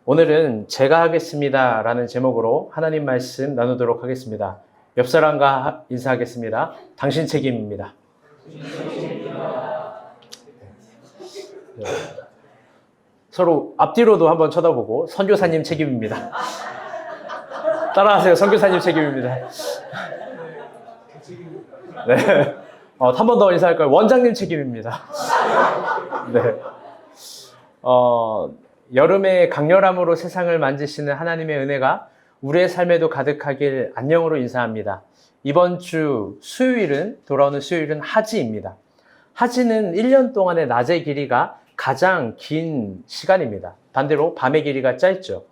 오늘은 제가 하겠습니다 라는 제목으로 하나님 말씀 나누도록 하겠습니다. 옆 사람과 인사하겠습니다. 당신 책임입니다. 네. 서로 앞뒤로도 한번 쳐다보고 선교사님 책임입니다. 따라하세요. 선교사님 책임입니다. 네. 한 번 더 인사할까요? 원장님 책임입니다. 네. 여름의 강렬함으로 세상을 만지시는 하나님의 은혜가 우리의 삶에도 가득하길 안녕으로 인사합니다. 이번 주 수요일은, 돌아오는 수요일은 하지입니다. 하지는 1년 동안의 낮의 길이가 가장 긴 시간입니다. 반대로 밤의 길이가 짧죠.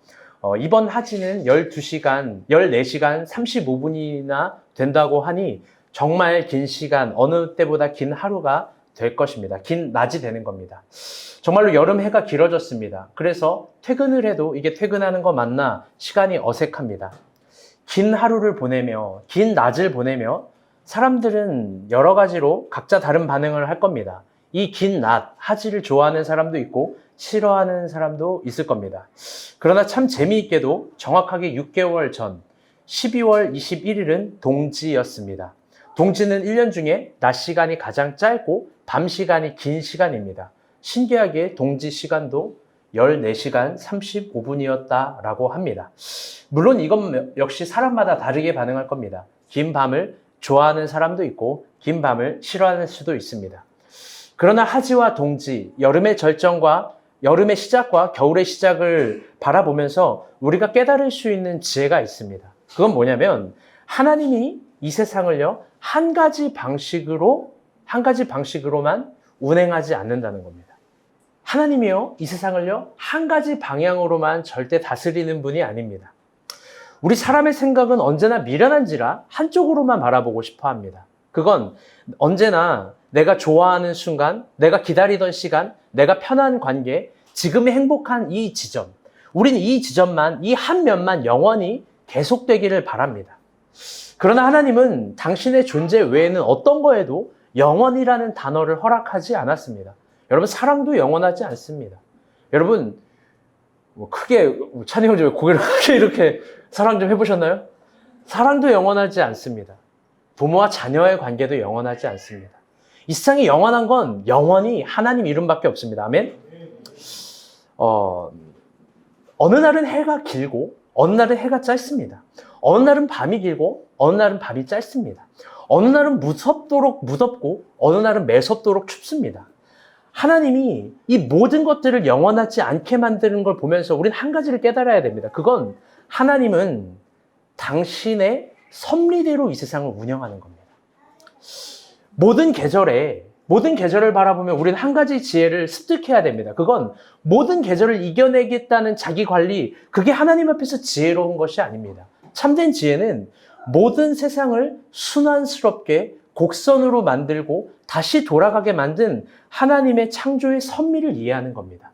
이번 하지는 12시간, 14시간 35분이나 된다고 하니 정말 긴 시간, 어느 때보다 긴 하루가 될 것입니다. 긴 낮이 되는 겁니다. 정말로 여름 해가 길어졌습니다. 그래서 퇴근을 해도 이게 퇴근하는 거 맞나 시간이 어색합니다. 긴 하루를 보내며, 긴 낮을 보내며 사람들은 여러 가지로 각자 다른 반응을 할 겁니다. 이 긴 낮, 하지를 좋아하는 사람도 있고 싫어하는 사람도 있을 겁니다. 그러나 참 재미있게도 정확하게 6개월 전 12월 21일은 동지였습니다. 동지는 1년 중에 낮 시간이 가장 짧고 밤 시간이 긴 시간입니다. 신기하게 동지 시간도 14시간 35분이었다라고 합니다. 물론 이건 역시 사람마다 다르게 반응할 겁니다. 긴 밤을 좋아하는 사람도 있고 긴 밤을 싫어하는 수도 있습니다. 그러나 하지와 동지, 여름의 절정과 여름의 시작과 겨울의 시작을 바라보면서 우리가 깨달을 수 있는 지혜가 있습니다. 그건 뭐냐면 하나님이 이 세상을요 한 가지 방식으로만 운행하지 않는다는 겁니다. 하나님이요 이 세상을요 한 가지 방향으로만 절대 다스리는 분이 아닙니다. 우리 사람의 생각은 언제나 미련한지라 한쪽으로만 바라보고 싶어 합니다. 그건 언제나 내가 좋아하는 순간, 내가 기다리던 시간, 내가 편한 관계, 지금의 행복한 이 지점, 우리는 이 지점만, 이 한 면만 영원히 계속되기를 바랍니다. 그러나 하나님은 당신의 존재 외에는 어떤 거에도 영원이라는 단어를 허락하지 않았습니다. 여러분, 사랑도 영원하지 않습니다. 여러분, 크게, 찬이 형 좀 고개를 크게 이렇게 사랑 좀 해보셨나요? 사랑도 영원하지 않습니다. 부모와 자녀의 관계도 영원하지 않습니다. 이 세상에 영원한 건 영원히 하나님 이름밖에 없습니다. 아멘? 어느 날은 해가 길고, 어느 날은 해가 짧습니다. 어느 날은 밤이 길고, 어느 날은 밤이 짧습니다. 어느 날은 무섭도록 무덥고, 어느 날은 매섭도록 춥습니다. 하나님이 이 모든 것들을 영원하지 않게 만드는 걸 보면서 우리는 한 가지를 깨달아야 됩니다. 그건 하나님은 당신의 섭리대로 이 세상을 운영하는 겁니다. 모든 계절을 바라보면 우리는 한 가지 지혜를 습득해야 됩니다. 그건 모든 계절을 이겨내겠다는 자기 관리, 그게 하나님 앞에서 지혜로운 것이 아닙니다. 참된 지혜는 모든 세상을 순환스럽게 곡선으로 만들고 다시 돌아가게 만든 하나님의 창조의 섭리를 이해하는 겁니다.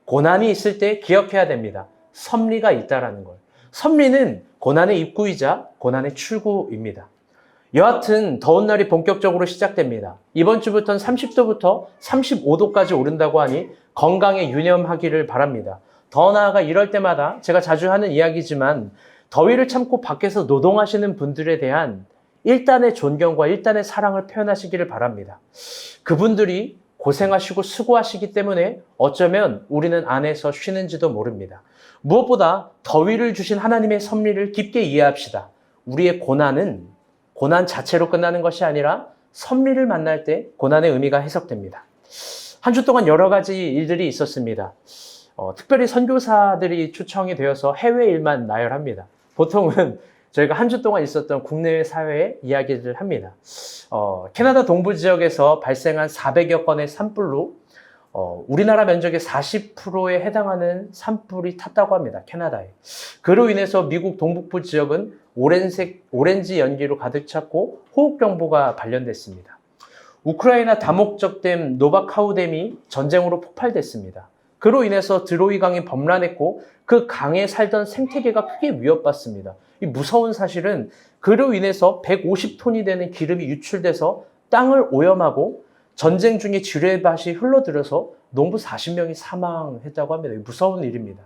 고난이 있을 때 기억해야 됩니다. 섭리가 있다라는 걸. 섭리는 고난의 입구이자 고난의 출구입니다. 여하튼 더운 날이 본격적으로 시작됩니다. 이번 주부터는 30도부터 35도까지 오른다고 하니 건강에 유념하기를 바랍니다. 더 나아가 이럴 때마다 제가 자주 하는 이야기지만 더위를 참고 밖에서 노동하시는 분들에 대한 일단의 존경과 일단의 사랑을 표현하시기를 바랍니다. 그분들이 고생하시고 수고하시기 때문에 어쩌면 우리는 안에서 쉬는지도 모릅니다. 무엇보다 더위를 주신 하나님의 섭리를 깊게 이해합시다. 우리의 고난은 고난 자체로 끝나는 것이 아니라 섭리를 만날 때 고난의 의미가 해석됩니다. 한 주 동안 여러 가지 일들이 있었습니다. 특별히 선교사들이 초청이 되어서 해외 일만 나열합니다. 보통은 저희가 한 주 동안 있었던 국내외 사회의 이야기를 합니다. 캐나다 동부 지역에서 발생한 400여 건의 산불로 우리나라 면적의 40%에 해당하는 산불이 탔다고 합니다. 캐나다에. 그로 인해서 미국 동북부 지역은 오렌지 연기로 가득 찼고 호흡경보가 발령됐습니다. 우크라이나 다목적댐 노바카우댐이 전쟁으로 폭발됐습니다. 그로 인해서 드로이 강이 범람했고 그 강에 살던 생태계가 크게 위협받습니다. 이 무서운 사실은 그로 인해서 150톤이 되는 기름이 유출돼서 땅을 오염하고 전쟁 중에 지뢰밭이 흘러들어서 농부 40명이 사망했다고 합니다. 무서운 일입니다.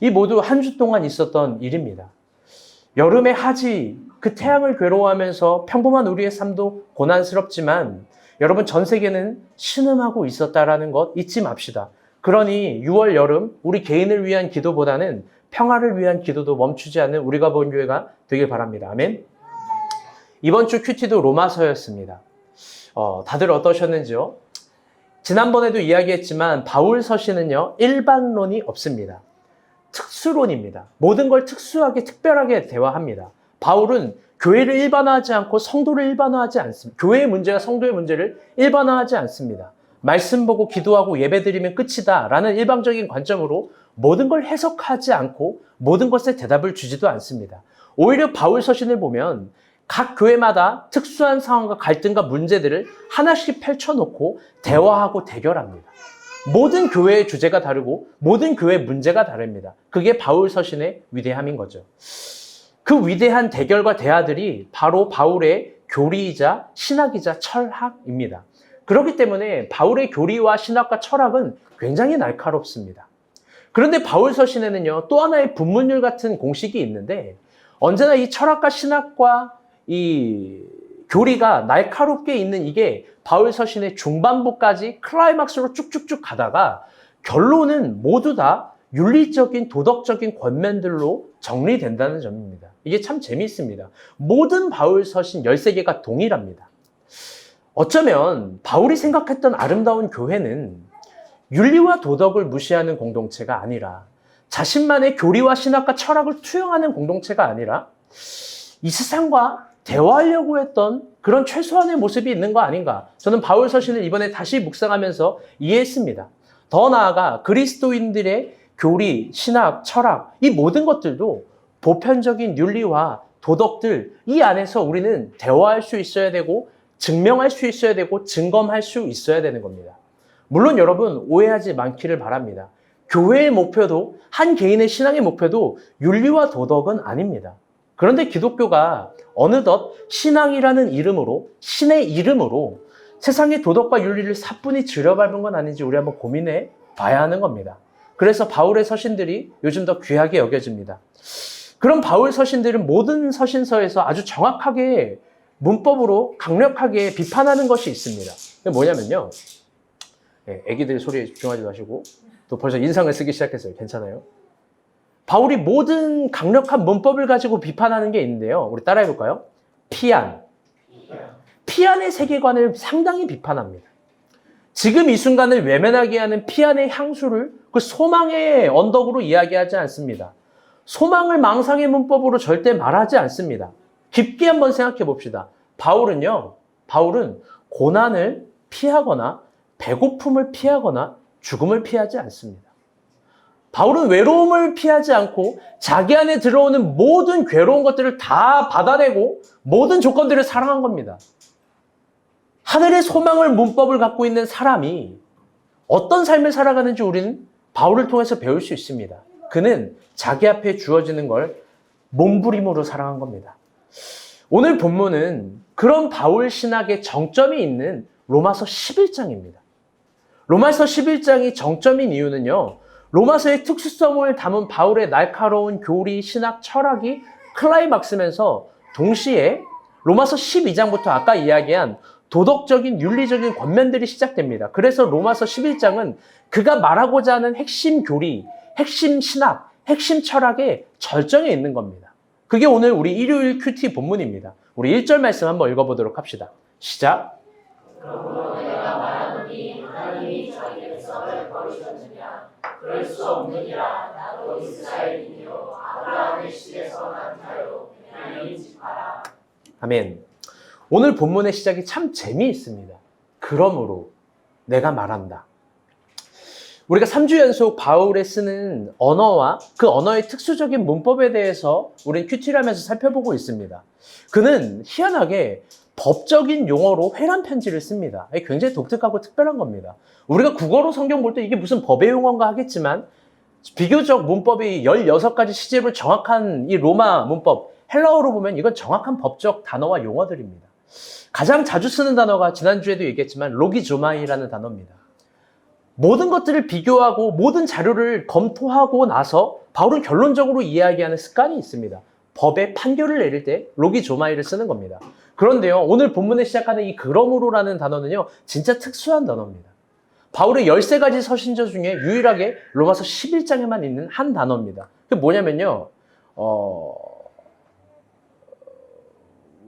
이 모두 한 주 동안 있었던 일입니다. 여름의 하지, 그 태양을 괴로워하면서 평범한 우리의 삶도 고난스럽지만 여러분 전 세계는 신음하고 있었다라는 것 잊지 맙시다. 그러니 6월 여름 우리 개인을 위한 기도보다는 평화를 위한 기도도 멈추지 않는 우리가 본 교회가 되길 바랍니다. 아멘. 이번 주 큐티도 로마서였습니다. 다들 어떠셨는지요? 지난번에도 이야기했지만 바울 서신은요, 일반론이 없습니다. 특수론입니다. 모든 걸 특수하게 특별하게 대화합니다. 바울은 교회를 일반화하지 않고 성도를 일반화하지 않습니다. 교회의 문제가 성도의 문제를 일반화하지 않습니다. 말씀 보고 기도하고 예배드리면 끝이다 라는 일방적인 관점으로 모든 걸 해석하지 않고 모든 것에 대답을 주지도 않습니다. 오히려 바울 서신을 보면 각 교회마다 특수한 상황과 갈등과 문제들을 하나씩 펼쳐놓고 대화하고 대결합니다. 모든 교회의 주제가 다르고 모든 교회의 문제가 다릅니다. 그게 바울 서신의 위대함인 거죠. 그 위대한 대결과 대화들이 바로 바울의 교리이자 신학이자 철학입니다. 그렇기 때문에 바울의 교리와 신학과 철학은 굉장히 날카롭습니다. 그런데 바울 서신에는요, 또 하나의 분문율 같은 공식이 있는데 언제나 이 철학과 신학과 이 교리가 날카롭게 있는 이게 바울 서신의 중반부까지 클라이막스로 쭉쭉쭉 가다가 결론은 모두 다 윤리적인 도덕적인 권면들로 정리된다는 점입니다. 이게 참 재미있습니다. 모든 바울 서신 13개가 동일합니다. 어쩌면 바울이 생각했던 아름다운 교회는 윤리와 도덕을 무시하는 공동체가 아니라 자신만의 교리와 신학과 철학을 투영하는 공동체가 아니라 이 세상과 대화하려고 했던 그런 최소한의 모습이 있는 거 아닌가. 저는 바울 서신을 이번에 다시 묵상하면서 이해했습니다. 더 나아가 그리스도인들의 교리, 신학, 철학 이 모든 것들도 보편적인 윤리와 도덕들 이 안에서 우리는 대화할 수 있어야 되고 증명할 수 있어야 되고 증검할 수 있어야 되는 겁니다. 물론 여러분 오해하지 않기를 바랍니다. 교회의 목표도 한 개인의 신앙의 목표도 윤리와 도덕은 아닙니다. 그런데 기독교가 어느덧 신앙이라는 이름으로 신의 이름으로 세상의 도덕과 윤리를 사뿐히 들여밟은 건 아닌지 우리 한번 고민해 봐야 하는 겁니다. 그래서 바울의 서신들이 요즘 더 귀하게 여겨집니다. 그럼 바울 서신들은 모든 서신서에서 아주 정확하게 문법으로 강력하게 비판하는 것이 있습니다. 그게 뭐냐면요. 애기들 소리에 집중하지 마시고 또 벌써 인상을 쓰기 시작했어요. 괜찮아요? 바울이 모든 강력한 문법을 가지고 비판하는 게 있는데요. 우리 따라해 볼까요? 피안의 세계관을 상당히 비판합니다. 지금 이 순간을 외면하게 하는 피안의 향수를 그 소망의 언덕으로 이야기하지 않습니다. 소망을 망상의 문법으로 절대 말하지 않습니다. 깊게 한번 생각해 봅시다. 바울은 고난을 피하거나 배고픔을 피하거나 죽음을 피하지 않습니다. 바울은 외로움을 피하지 않고 자기 안에 들어오는 모든 괴로운 것들을 다 받아내고 모든 조건들을 사랑한 겁니다. 하늘의 소망을 문법을 갖고 있는 사람이 어떤 삶을 살아가는지 우리는 바울을 통해서 배울 수 있습니다. 그는 자기 앞에 주어지는 걸 몸부림으로 사랑한 겁니다. 오늘 본문은 그런 바울 신학의 정점이 있는 로마서 11장입니다. 로마서 11장이 정점인 이유는요. 로마서의 특수성을 담은 바울의 날카로운 교리, 신학, 철학이 클라이막스면서 동시에 로마서 12장부터 아까 이야기한 도덕적인, 윤리적인 권면들이 시작됩니다. 그래서 로마서 11장은 그가 말하고자 하는 핵심 교리, 핵심 신학, 핵심 철학의 절정에 있는 겁니다. 그게 오늘 우리 일요일 큐티 본문입니다. 우리 1절 말씀 한번 읽어보도록 합시다. 시작. 그러므로 내가 말하노니 하나님이 자기 백성을 버리셨느냐 그럴 수 없느니라. 나도 이스라엘이요 아브라함의 씨에서 난 자요 베냐민 지파라. 아멘. 오늘 본문의 시작이 참 재미있습니다. 그러므로 내가 말한다. 우리가 3주 연속 바울에 쓰는 언어와 그 언어의 특수적인 문법에 대해서 우리는 큐티를 하면서 살펴보고 있습니다. 그는 희한하게 법적인 용어로 회란 편지를 씁니다. 굉장히 독특하고 특별한 겁니다. 우리가 국어로 성경 볼 때 이게 무슨 법의 용어인가 하겠지만 비교적 문법이 16가지 시제로 정확한 이 로마 문법, 헬라어로 보면 이건 정확한 법적 단어와 용어들입니다. 가장 자주 쓰는 단어가 지난주에도 얘기했지만 로기조마이라는 단어입니다. 모든 것들을 비교하고 모든 자료를 검토하고 나서 바울은 결론적으로 이야기하는 습관이 있습니다. 법의 판결을 내릴 때 로기조마이를 쓰는 겁니다. 그런데요, 오늘 본문에 시작하는 이 그러므로라는 단어는요, 진짜 특수한 단어입니다. 바울의 13가지 서신서 중에 유일하게 로마서 11장에만 있는 한 단어입니다. 그게 뭐냐면요,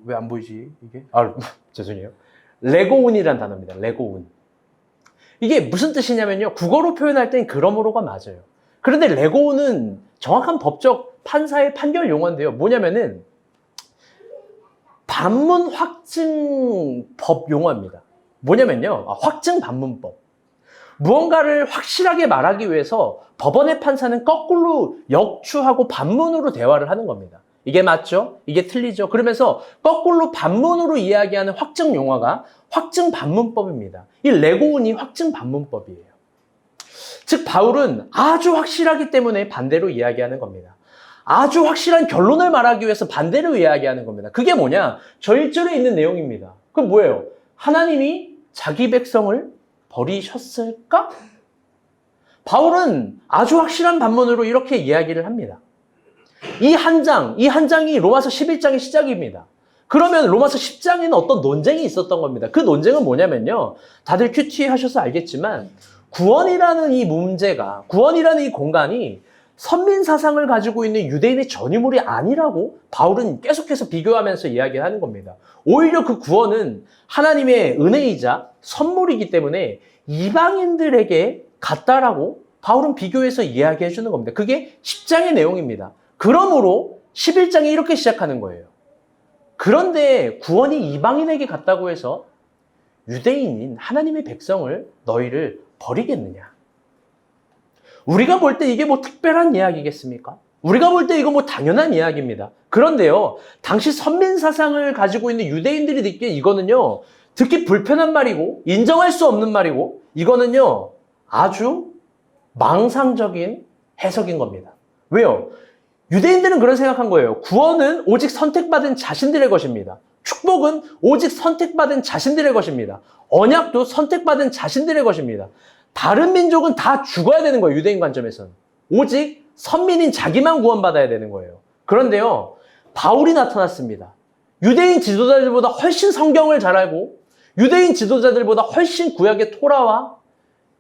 왜 안 보이지, 이게? 죄송해요. 레고운이라는 단어입니다. 레고운. 이게 무슨 뜻이냐면요, 국어로 표현할 땐 그러므로가 맞아요. 그런데 레고운은 정확한 법적 판사의 판결 용어인데요. 뭐냐면은 반문 확증 법 용어입니다. 뭐냐면요, 확증 반문법. 무언가를 확실하게 말하기 위해서 법원의 판사는 거꾸로 역추하고 반문으로 대화를 하는 겁니다. 이게 맞죠? 이게 틀리죠? 그러면서 거꾸로 반문으로 이야기하는 확증 용어가 확증 반문법입니다. 이 레고운이 확증 반문법이에요. 즉 바울은 아주 확실하기 때문에 반대로 이야기하는 겁니다. 아주 확실한 결론을 말하기 위해서 반대로 이야기하는 겁니다. 그게 뭐냐? 저 1절에 있는 내용입니다. 그럼 뭐예요? 하나님이 자기 백성을 버리셨을까? 바울은 아주 확실한 반문으로 이렇게 이야기를 합니다. 이 한 장이 로마서 11장의 시작입니다. 그러면 로마서 10장에는 어떤 논쟁이 있었던 겁니다. 그 논쟁은 뭐냐면요, 다들 큐티 하셔서 알겠지만 구원이라는 이 문제가, 구원이라는 이 공간이 선민 사상을 가지고 있는 유대인의 전유물이 아니라고 바울은 계속해서 비교하면서 이야기하는 겁니다. 오히려 그 구원은 하나님의 은혜이자 선물이기 때문에 이방인들에게 갔다라고 바울은 비교해서 이야기해 주는 겁니다. 그게 10장의 내용입니다. 그러므로 11장이 이렇게 시작하는 거예요. 그런데 구원이 이방인에게 갔다고 해서 유대인인 하나님의 백성을 너희를 버리겠느냐? 우리가 볼 때 이게 뭐 특별한 이야기겠습니까? 우리가 볼 때 이거 뭐 당연한 이야기입니다. 그런데요, 당시 선민 사상을 가지고 있는 유대인들이 듣기에 이거는요, 듣기 불편한 말이고 인정할 수 없는 말이고 이거는요, 아주 망상적인 해석인 겁니다. 왜요? 유대인들은 그런 생각한 거예요. 구원은 오직 선택받은 자신들의 것입니다. 축복은 오직 선택받은 자신들의 것입니다. 언약도 선택받은 자신들의 것입니다. 다른 민족은 다 죽어야 되는 거예요. 유대인 관점에서는. 오직 선민인 자기만 구원받아야 되는 거예요. 그런데요, 바울이 나타났습니다. 유대인 지도자들보다 훨씬 성경을 잘 알고 유대인 지도자들보다 훨씬 구약의 토라와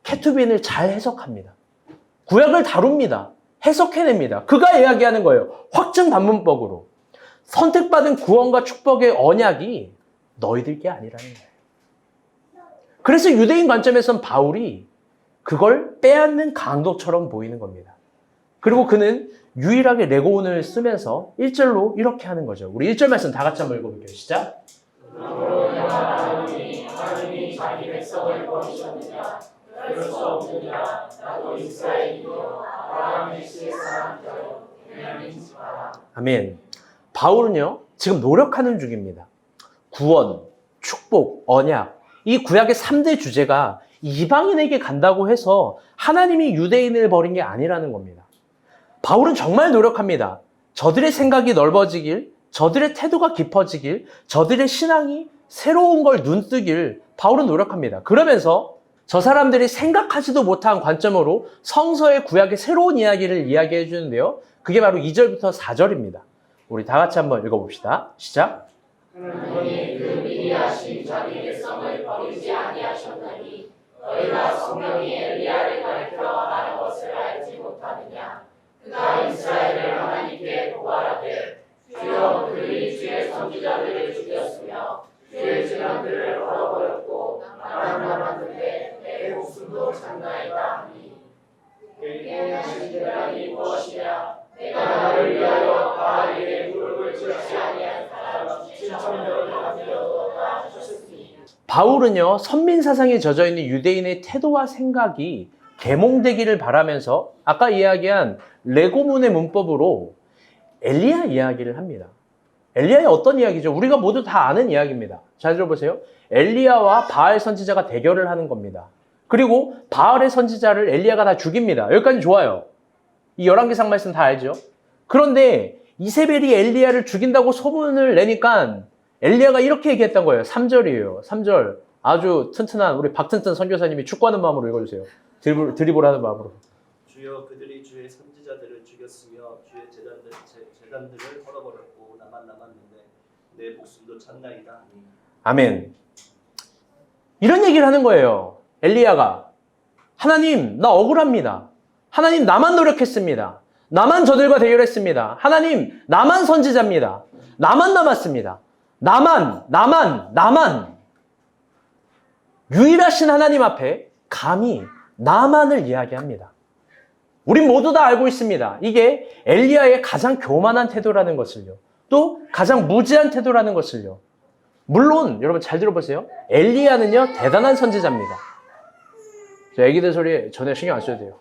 케투빈을 잘 해석합니다. 구약을 다룹니다. 해석해냅니다. 그가 이야기하는 거예요. 확증 반문법으로. 선택받은 구원과 축복의 언약이 너희들 게 아니라는 거예요. 그래서 유대인 관점에선 바울이 그걸 빼앗는 강도처럼 보이는 겁니다. 그리고 그는 유일하게 레고운을 쓰면서 1절로 이렇게 하는 거죠. 우리 1절 말씀 다 같이 한번 읽어볼게요. 시작. 그러므로 내가 말하노니 하나님이 자기 백성을 버리셨느냐? 그럴 수 없느니라. 나도 이스라엘이요 아브라함의 씨의 사람이요 베냐민 지파라. 아멘. 바울은요, 지금 노력하는 중입니다. 구원, 축복, 언약, 이 구약의 3대 주제가 이방인에게 간다고 해서 하나님이 유대인을 버린 게 아니라는 겁니다. 바울은 정말 노력합니다. 저들의 생각이 넓어지길, 저들의 태도가 깊어지길, 저들의 신앙이 새로운 걸 눈뜨길 바울은 노력합니다. 그러면서 저 사람들이 생각하지도 못한 관점으로 성서의 구약의 새로운 이야기를 이야기해 주는데요. 그게 바로 2절부터 4절입니다. 우리 다 같이 한번 읽어봅시다. 시작. 하나님이 그 미리 하신 자기 백성을 버리지 아니하셨나니 너희가 성경이 엘리야를 가리켜 말한 것을 알지 못하느냐? 그가 이스라엘을 하나님께 고발하되 주여 그들이 주의 선지자들을 죽였으며 주의 재난들을 걸어버렸고 나만 남았는데 내 목숨도 장나이다 하니 내게 하신 대란이 무엇이냐? 내가 나를 위하여 바알에게 무릎을 꿇지 아니한 사람 7,000명을 남겨두었다 하셨으니. 바울은요, 선민 사상에 젖어 있는 유대인의 태도와 생각이 계몽되기를 바라면서 아까 이야기한 레고문의 문법으로 엘리야 이야기를 합니다. 엘리야의 어떤 이야기죠? 우리가 모두 다 아는 이야기입니다. 잘 들어보세요. 엘리야와 바알 선지자가 대결을 하는 겁니다. 그리고 바알의 선지자를 엘리야가 다 죽입니다. 여기까지 좋아요. 이 열왕기상 말씀 다 알죠? 그런데 이세벨이 엘리야를 죽인다고 소문을 내니까 엘리야가 이렇게 얘기했던 거예요. 3절이에요. 3절. 아주 튼튼한 우리 박튼튼 선교사님이 축구하는 마음으로 읽어주세요. 드리블하는 마음으로. 주여 그들이 주의 선지자들을 죽였으며 주의 제단들을 헐어버렸고 나만 남았는데 내 목숨도 찾나이다. 아멘. 이런 얘기를 하는 거예요. 엘리야가. 하나님, 나 억울합니다. 하나님, 나만 노력했습니다. 나만 저들과 대결했습니다. 하나님, 나만 선지자입니다. 나만 남았습니다. 나만. 유일하신 하나님 앞에 감히 나만을 이야기합니다. 우린 모두 다 알고 있습니다. 이게 엘리야의 가장 교만한 태도라는 것을요. 또 가장 무지한 태도라는 것을요. 물론 여러분 잘 들어보세요. 엘리야는요 대단한 선지자입니다. 저 애기들 소리 전혀 신경 안 써도 돼요.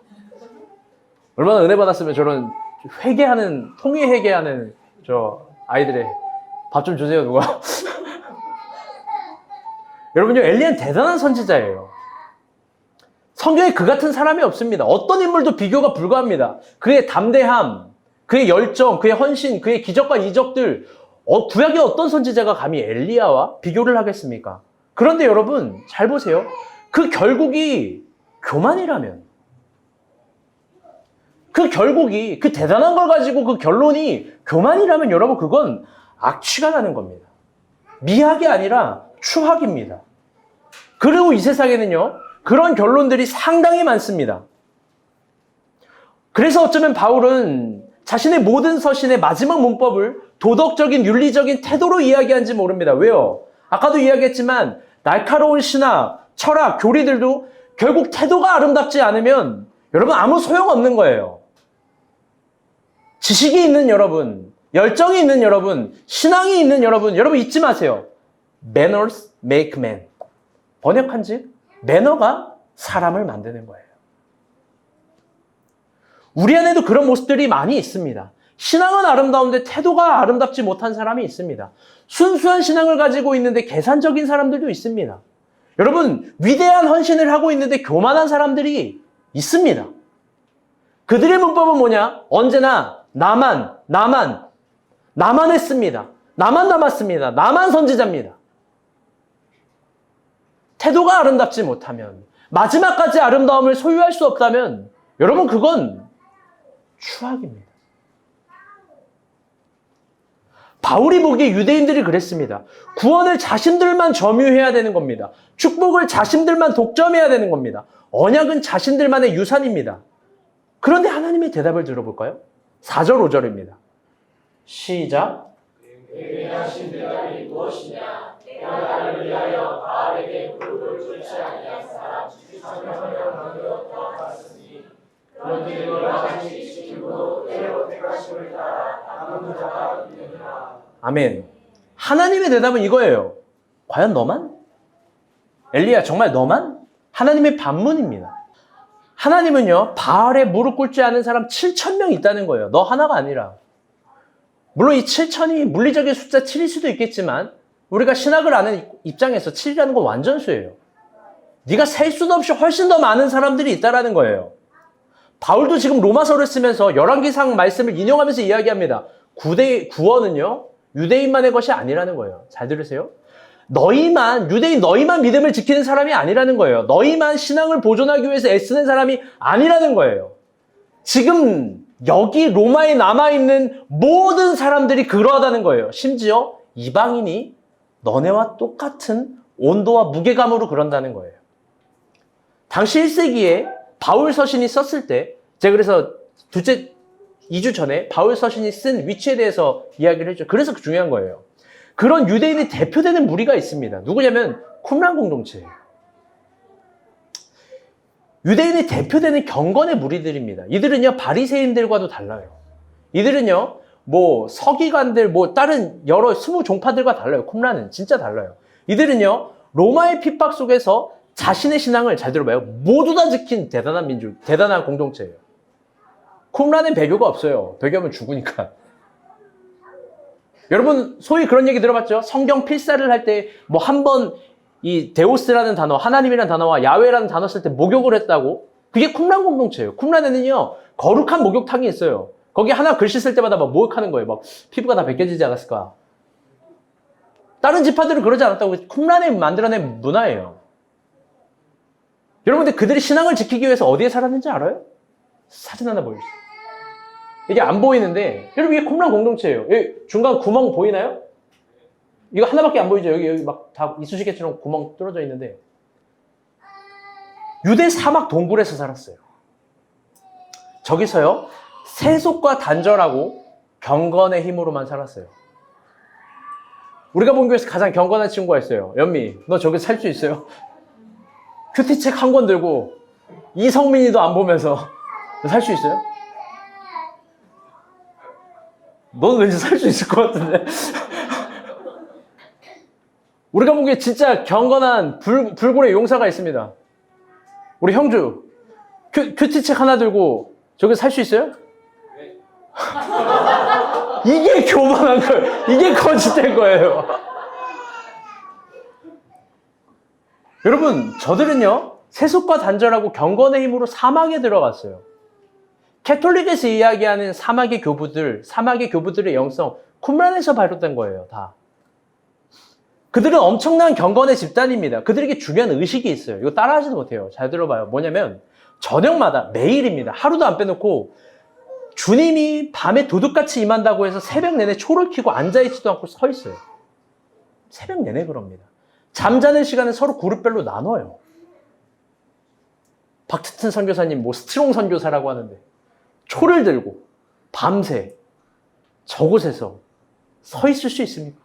얼마나 은혜 받았으면 저런 회개하는 통일 회개하는 저 아이들의 밥 좀 주세요 누가. 여러분요 엘리야는 대단한 선지자예요. 성경에 그 같은 사람이 없습니다. 어떤 인물도 비교가 불가합니다. 그의 담대함, 그의 열정, 그의 헌신, 그의 기적과 이적들, 구약의 어떤 선지자가 감히 엘리야와 비교를 하겠습니까? 그런데 여러분 잘 보세요. 그 결국이 교만이라면, 그 결국이 그 대단한 걸 가지고 그 결론이 교만이라면 여러분 그건 악취가 나는 겁니다. 미학이 아니라 추학입니다. 그리고 이 세상에는요 그런 결론들이 상당히 많습니다. 그래서 어쩌면 바울은 자신의 모든 서신의 마지막 문법을 도덕적인 윤리적인 태도로 이야기한지 모릅니다. 왜요? 아까도 이야기했지만 날카로운 신학, 철학, 교리들도 결국 태도가 아름답지 않으면 여러분 아무 소용없는 거예요. 지식이 있는 여러분, 열정이 있는 여러분, 신앙이 있는 여러분 잊지 마세요. Manners make man. 번역한즉 매너가 사람을 만드는 거예요. 우리 안에도 그런 모습들이 많이 있습니다. 신앙은 아름다운데 태도가 아름답지 못한 사람이 있습니다. 순수한 신앙을 가지고 있는데 계산적인 사람들도 있습니다. 여러분, 위대한 헌신을 하고 있는데 교만한 사람들이 있습니다. 그들의 문법은 뭐냐? 언제나 나만 했습니다. 나만 남았습니다. 나만 선지자입니다. 태도가 아름답지 못하면, 마지막까지 아름다움을 소유할 수 없다면 여러분 그건 추악입니다. 바울이 보기에 유대인들이 그랬습니다. 구원을 자신들만 점유해야 되는 겁니다. 축복을 자신들만 독점해야 되는 겁니다. 언약은 자신들만의 유산입니다. 그런데 하나님의 대답을 들어볼까요? 4절 5절입니다. 시작. 예배하신 대답이 무엇이냐? 내가 나를 위하여 바알에게 무릎을 꿇지 아니한 사람 300명 넘겨 봤으니 그런 일을 같이 지키고 때로 택하심을 따라 남은 자가 있느니라. 아멘. 하나님의 대답은 이거예요. 과연 너만? 엘리야 정말 너만? 하나님의 반문입니다. 하나님은요 바알에 무릎 꿇지 않은 사람 7,000명 있다는 거예요. 너 하나가 아니라. 물론 이 7,000이 물리적인 숫자 7일 수도 있겠지만 우리가 신학을 아는 입장에서 7이라는 건 완전수예요. 네가 셀 수도 없이 훨씬 더 많은 사람들이 있다는 거예요. 바울도 지금 로마서를 쓰면서 열왕기상 말씀을 인용하면서 이야기합니다. 구원은요 유대인만의 것이 아니라는 거예요. 잘 들으세요. 유대인 너희만 믿음을 지키는 사람이 아니라는 거예요. 너희만 신앙을 보존하기 위해서 애쓰는 사람이 아니라는 거예요. 지금 여기 로마에 남아있는 모든 사람들이 그러하다는 거예요. 심지어 이방인이 너네와 똑같은 온도와 무게감으로 그런다는 거예요. 당시 1세기에 바울 서신이 썼을 때 제가 그래서 2주 전에 바울 서신이 쓴 위치에 대해서 이야기를 했죠. 그래서 중요한 거예요. 그런 유대인이 대표되는 무리가 있습니다. 누구냐면 쿰란 공동체예요. 유대인이 대표되는 경건의 무리들입니다. 이들은요 바리새인들과도 달라요. 이들은요 서기관들 다른 여러 20종파들과 달라요. 쿰란은 진짜 달라요. 이들은요 로마의 핍박 속에서 자신의 신앙을 잘 들어봐요. 모두 다 지킨 대단한 민족, 대단한 공동체예요. 쿰란엔 배교가 없어요. 배교하면 죽으니까. 여러분 소위 그런 얘기 들어봤죠? 성경 필사를 할 때 한 번 이 데오스라는 단어, 하나님이라는 단어와 야훼라는 단어 쓸 때 목욕을 했다고? 그게 쿰란 공동체예요. 쿰란에는요 거룩한 목욕탕이 있어요. 거기 하나 글씨 쓸 때마다 막 목욕하는 거예요. 피부가 다 벗겨지지 않았을까? 다른 지파들은 그러지 않았다고. 쿰란에 만들어낸 문화예요. 여러분들 그들이 신앙을 지키기 위해서 어디에 살았는지 알아요? 사진 하나 보여주세요. 이게 안 보이는데 여러분 이게 쿰란 공동체예요. 여기 중간 구멍 보이나요? 이거 하나밖에 안 보이죠? 여기 막 다 이쑤시개처럼 구멍 뚫어져 있는데 유대 사막 동굴에서 살았어요. 저기서요 세속과 단절하고 경건의 힘으로만 살았어요. 우리가 본 교회에서 가장 경건한 친구가 있어요. 연미, 너 저기 살 수 있어요? 큐티책 한 권 들고 이성민이도 안 보면서 살 수 있어요? 너는 왠지 살 수 있을 것 같은데. 우리가 본 게 진짜 경건한 불굴의 용사가 있습니다. 우리 형주 큐티책 하나 들고 저기 살 수 있어요? 이게 교만한 거예요. 이게 거짓된 거예요. 여러분, 저들은요 세속과 단절하고 경건의 힘으로 사막에 들어갔어요. 캐톨릭에서 이야기하는 사막의 교부들의 영성 쿰란에서 발효된 거예요. 다. 그들은 엄청난 경건의 집단입니다. 그들에게 중요한 의식이 있어요. 이거 따라하지도 못해요. 잘 들어봐요. 뭐냐면 저녁마다 매일입니다. 하루도 안 빼놓고 주님이 밤에 도둑같이 임한다고 해서 새벽 내내 초를 켜고 앉아있지도 않고 서 있어요. 새벽 내내 그럽니다. 잠자는 시간은 서로 그룹별로 나눠요. 박트튼 선교사님 스트롱 선교사라고 하는데 초를 들고 밤새 저곳에서 서 있을 수 있습니까?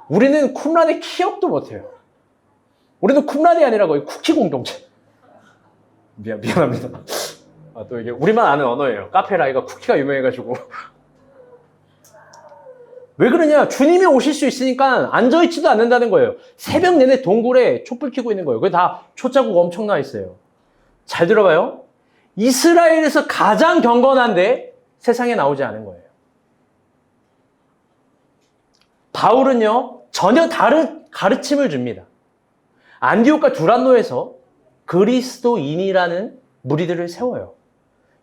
우리는 쿰란의 키역도 못해요. 우리는 쿰란이 아니라 거의 쿠키 공동체. 미안합니다. 또 이게 우리만 아는 언어예요. 카페라이가 쿠키가 유명해가지고. 왜 그러냐? 주님이 오실 수 있으니까 앉아있지도 않는다는 거예요. 새벽 내내 동굴에 촛불 켜고 있는 거예요. 그게 다 촛자국 엄청 나 있어요. 잘 들어봐요. 이스라엘에서 가장 경건한데 세상에 나오지 않은 거예요. 바울은요, 전혀 다른 가르침을 줍니다. 안디옥과 두란노에서 그리스도인이라는 무리들을 세워요.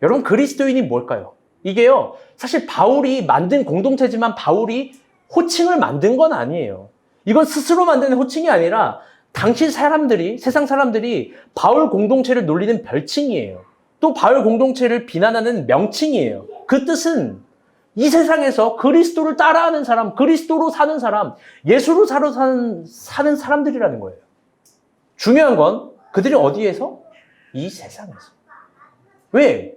여러분, 그리스도인이 뭘까요? 이게요, 사실 바울이 만든 공동체지만 바울이 호칭을 만든 건 아니에요. 이건 스스로 만든 호칭이 아니라 당시 세상 사람들이 바울 공동체를 놀리는 별칭이에요. 또 바울 공동체를 비난하는 명칭이에요. 그 뜻은 이 세상에서 그리스도를 따라하는 사람, 그리스도로 사는 사람, 예수로 사는 사람들이라는 거예요. 중요한 건 그들이 어디에서? 이 세상에서. 왜?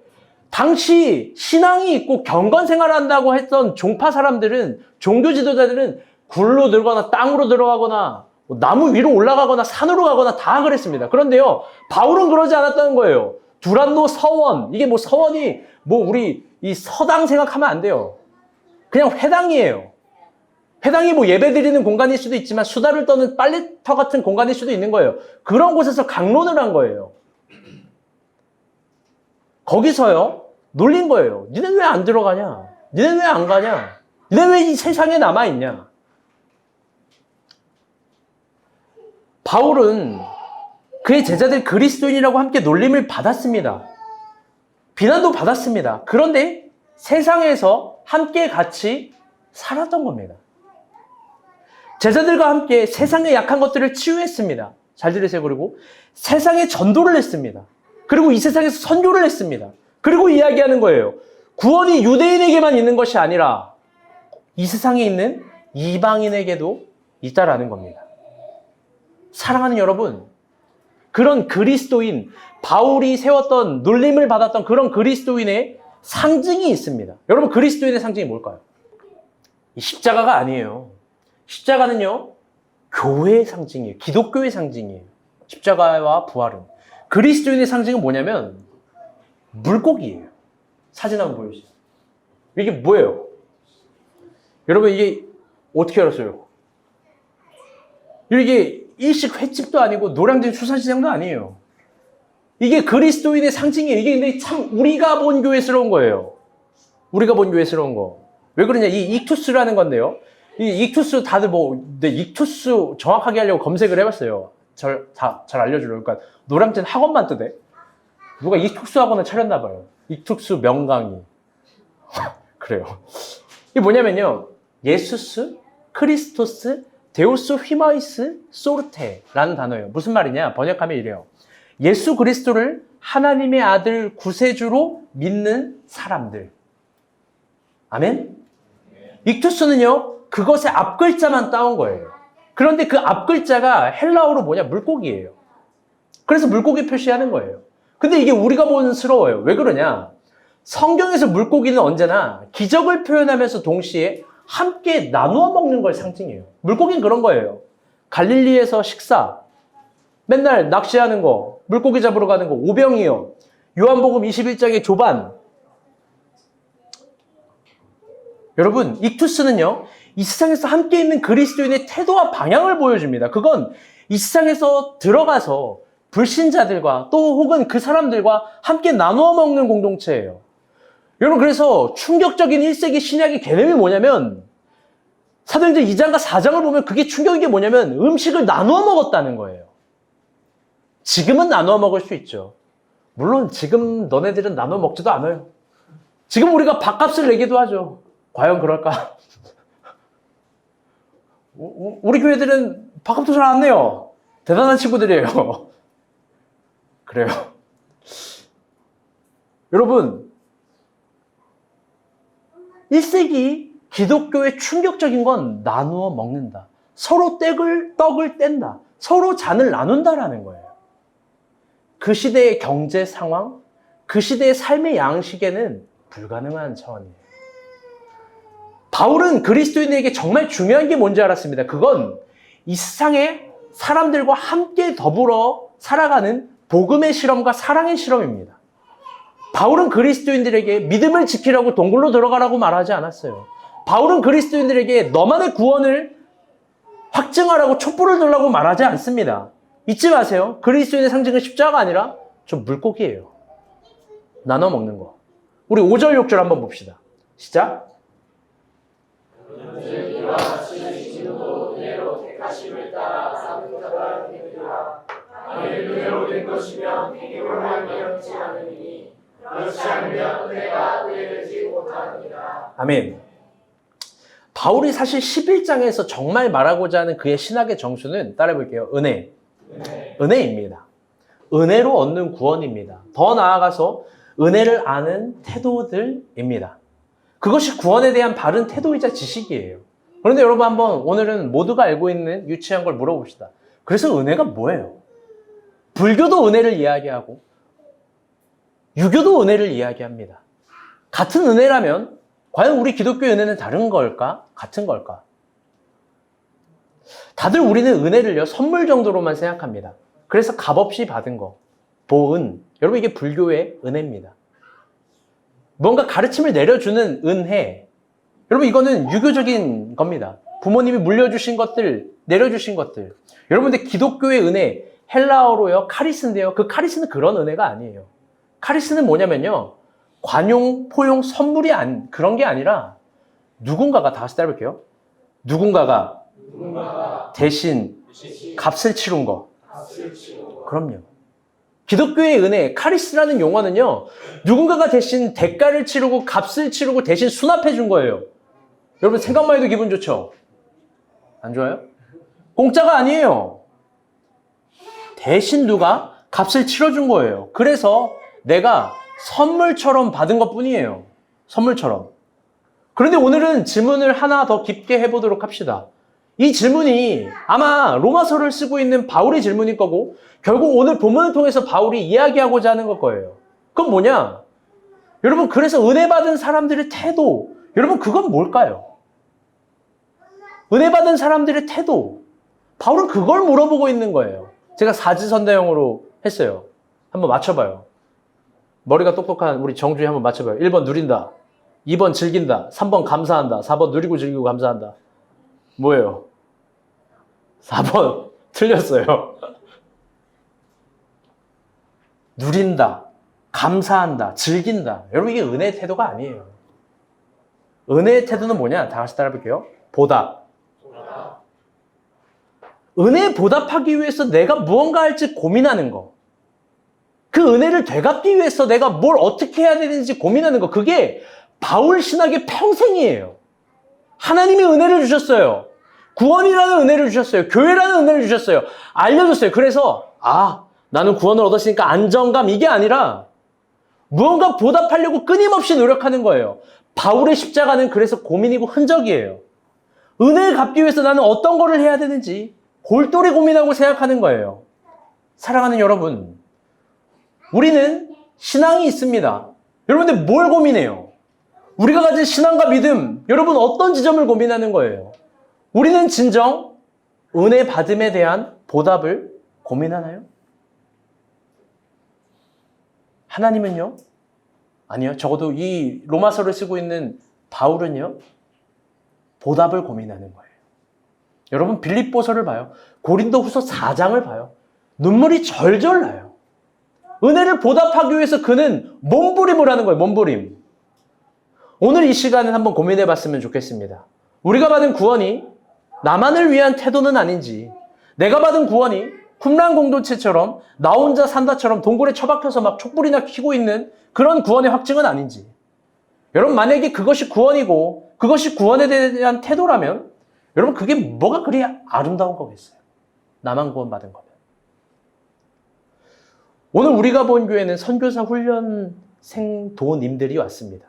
당시 신앙이 있고 경건 생활을 한다고 했던 종파 사람들은, 종교 지도자들은 굴로 들거나 땅으로 들어가거나 나무 위로 올라가거나 산으로 가거나 다 그랬습니다. 그런데요, 바울은 그러지 않았다는 거예요. 두란노 서원, 이게 서원이 우리 이 서당 생각하면 안 돼요. 그냥 회당이에요. 회당이 예배 드리는 공간일 수도 있지만 수다를 떠는 빨래터 같은 공간일 수도 있는 거예요. 그런 곳에서 강론을 한 거예요. 거기서요, 놀린 거예요. 니네 왜 안 들어가냐? 니네 왜 안 가냐? 니네 왜 이 세상에 남아있냐? 바울은 그의 제자들 그리스도인이라고 함께 놀림을 받았습니다. 비난도 받았습니다. 그런데 세상에서 함께 같이 살았던 겁니다. 제자들과 함께 세상의 약한 것들을 치유했습니다. 잘 들으세요. 그리고 세상에 전도를 했습니다. 그리고 이 세상에서 선교를 했습니다. 그리고 이야기하는 거예요. 구원이 유대인에게만 있는 것이 아니라 이 세상에 있는 이방인에게도 있다라는 겁니다. 사랑하는 여러분, 그런 그리스도인, 바울이 세웠던 놀림을 받았던 그런 그리스도인의 상징이 있습니다. 여러분, 그리스도인의 상징이 뭘까요? 이 십자가가 아니에요. 십자가는요, 교회의 상징이에요. 기독교의 상징이에요. 십자가와 부활은. 그리스도인의 상징은 뭐냐면 물고기예요. 사진 한번 보여주세요. 이게 뭐예요? 여러분, 이게 어떻게 알았어요? 이게 일식 횟집도 아니고 노량진 수산시장도 아니에요. 이게 그리스도인의 상징이에요. 이게 근데 참 우리가 본 교회스러운 거예요. 우리가 본 교회스러운 거. 왜 그러냐? 이 익투스라는 건데요. 이 익투스 다들 익투스 정확하게 하려고 검색을 해봤어요. 잘 알려주려고. 그러니까 노량진 학원만 뜨대. 누가 익투스 학원을 차렸나 봐요. 익투스 명강의. 그래요. 이게 뭐냐면요. 예수스, 크리스토스, 데우스 휘마이스 소르테라는 단어예요. 무슨 말이냐? 번역하면 이래요. 예수 그리스도를 하나님의 아들 구세주로 믿는 사람들. 아멘? 익투스는요, 그것의 앞글자만 따온 거예요. 그런데 그 앞글자가 헬라어로 뭐냐? 물고기예요. 그래서 물고기 표시하는 거예요. 근데 이게 우리가 보는스러워요. 왜 그러냐? 성경에서 물고기는 언제나 기적을 표현하면서 동시에 함께 나누어 먹는 걸 상징해요. 물고기는 그런 거예요. 갈릴리에서 식사, 맨날 낚시하는 거, 물고기 잡으러 가는 거, 오병이어, 요한복음 21장의 조반. 여러분, 익투스는요, 이 세상에서 함께 있는 그리스도인의 태도와 방향을 보여줍니다. 그건 이 세상에서 들어가서 불신자들과 또 혹은 그 사람들과 함께 나누어 먹는 공동체예요. 여러분, 그래서 충격적인 1세기 신약의 개념이 뭐냐면 사도행전 2장과 4장을 보면 그게 충격인 게 뭐냐면 음식을 나누어 먹었다는 거예요. 지금은 나누어 먹을 수 있죠. 물론 지금 너네들은 나누어 먹지도 않아요. 지금 우리가 밥값을 내기도 하죠. 과연 그럴까? 우리 교회들은 밥값도 잘 안 내요. 대단한 친구들이에요. 그래요. 여러분, 1세기 기독교의 충격적인 건 나누어 먹는다. 서로 떡을 뗀다. 서로 잔을 나눈다라는 거예요. 그 시대의 경제 상황, 그 시대의 삶의 양식에는 불가능한 차원이에요. 바울은 그리스도인에게 정말 중요한 게 뭔지 알았습니다. 그건 이 세상의 사람들과 함께 더불어 살아가는 복음의 실험과 사랑의 실험입니다. 바울은 그리스도인들에게 믿음을 지키라고 동굴로 들어가라고 말하지 않았어요. 바울은 그리스도인들에게 너만의 구원을 확증하라고 촛불을 들라고 말하지 않습니다. 잊지 마세요. 그리스도인의 상징은 십자가가 아니라 좀 물고기예요. 나눠 먹는 거. 우리 5절, 6절 한번 봅시다. 시작. 이와 같이 지금도 은혜로 택하심을 따라 삼은 자가 되리라. 만일 은혜로 된 것이면 행위로 말미암지 않으니 그렇지 않으면 은혜가 은혜되지 못하느니라. 아멘. 바울이 사실 11장에서 정말 말하고자 하는 그의 신학의 정수는 따라해볼게요. 은혜입니다. 은혜로 얻는 구원입니다. 더 나아가서 은혜를 아는 태도들입니다. 그것이 구원에 대한 바른 태도이자 지식이에요. 그런데 여러분 한번 오늘은 모두가 알고 있는 유치한 걸 물어봅시다. 그래서 은혜가 뭐예요? 불교도 은혜를 이야기하고 유교도 은혜를 이야기합니다. 같은 은혜라면 과연 우리 기독교의 은혜는 다른 걸까? 같은 걸까? 다들 우리는 은혜를요, 선물 정도로만 생각합니다. 그래서 값없이 받은 거, 보은. 여러분, 이게 불교의 은혜입니다. 뭔가 가르침을 내려주는 은혜. 여러분, 이거는 유교적인 겁니다. 부모님이 물려주신 것들, 내려주신 것들. 여러분들 기독교의 은혜, 헬라어로요, 카리스인데요. 그 카리스는 그런 은혜가 아니에요. 카리스는 뭐냐면요, 관용, 포용, 선물이 그런 게 아니라 누군가가, 다 같이 따라볼게요. 누군가가 대신 값을 치른 거. 그럼요. 기독교의 은혜, 카리스라는 용어는요, 누군가가 대신 대가를 치르고 값을 치르고 대신 수납해 준 거예요. 여러분 생각만 해도 기분 좋죠? 안 좋아요? 공짜가 아니에요. 대신 누가 값을 치러준 거예요. 그래서 내가 선물처럼 받은 것 뿐이에요. 선물처럼. 그런데 오늘은 질문을 하나 더 깊게 해보도록 합시다. 이 질문이 아마 로마서를 쓰고 있는 바울의 질문일 거고 결국 오늘 본문을 통해서 바울이 이야기하고자 하는 걸 거예요. 그건 뭐냐? 여러분, 그래서 은혜 받은 사람들의 태도, 여러분 그건 뭘까요? 은혜 받은 사람들의 태도. 바울은 그걸 물어보고 있는 거예요. 제가 사지선다형으로 했어요. 한번 맞춰봐요. 머리가 똑똑한 우리 정주희 한번 맞춰봐요. 1번 누린다, 2번 즐긴다, 3번 감사한다, 4번 누리고 즐기고 감사한다. 뭐예요? 4번 틀렸어요. 누린다, 감사한다, 즐긴다. 여러분 이게 은혜의 태도가 아니에요. 은혜의 태도는 뭐냐? 다 같이 따라해볼게요. 보답. 은혜에 보답하기 위해서 내가 무언가 할지 고민하는 거. 그 은혜를 되갚기 위해서 내가 뭘 어떻게 해야 되는지 고민하는 거. 그게 바울 신학의 평생이에요. 하나님이 은혜를 주셨어요. 구원이라는 은혜를 주셨어요. 교회라는 은혜를 주셨어요. 알려줬어요. 그래서 나는 구원을 얻었으니까 안정감 이게 아니라 무언가 보답하려고 끊임없이 노력하는 거예요. 바울의 십자가는 그래서 고민이고 흔적이에요. 은혜를 갚기 위해서 나는 어떤 거를 해야 되는지 골똘히 고민하고 생각하는 거예요. 사랑하는 여러분, 우리는 신앙이 있습니다. 여러분들 뭘 고민해요? 우리가 가진 신앙과 믿음, 여러분 어떤 지점을 고민하는 거예요? 우리는 진정 은혜 받음에 대한 보답을 고민하나요? 하나님은요? 아니요. 적어도 이 로마서를 쓰고 있는 바울은요, 보답을 고민하는 거예요. 여러분 빌립보서를 봐요. 고린도후서 4장을 봐요. 눈물이 절절 나요. 은혜를 보답하기 위해서 그는 몸부림을 하는 거예요. 몸부림. 오늘 이 시간은 한번 고민해 봤으면 좋겠습니다. 우리가 받은 구원이 나만을 위한 태도는 아닌지, 내가 받은 구원이 쿰란 공동체처럼 나 혼자 산다처럼 동굴에 처박혀서 막 촛불이나 켜고 있는 그런 구원의 확증은 아닌지. 여러분 만약에 그것이 구원이고 그것이 구원에 대한 태도라면 여러분 그게 뭐가 그리 아름다운 거겠어요? 나만 구원받은 거면. 오늘 우리가 본 교회는 선교사 훈련생 도님들이 왔습니다.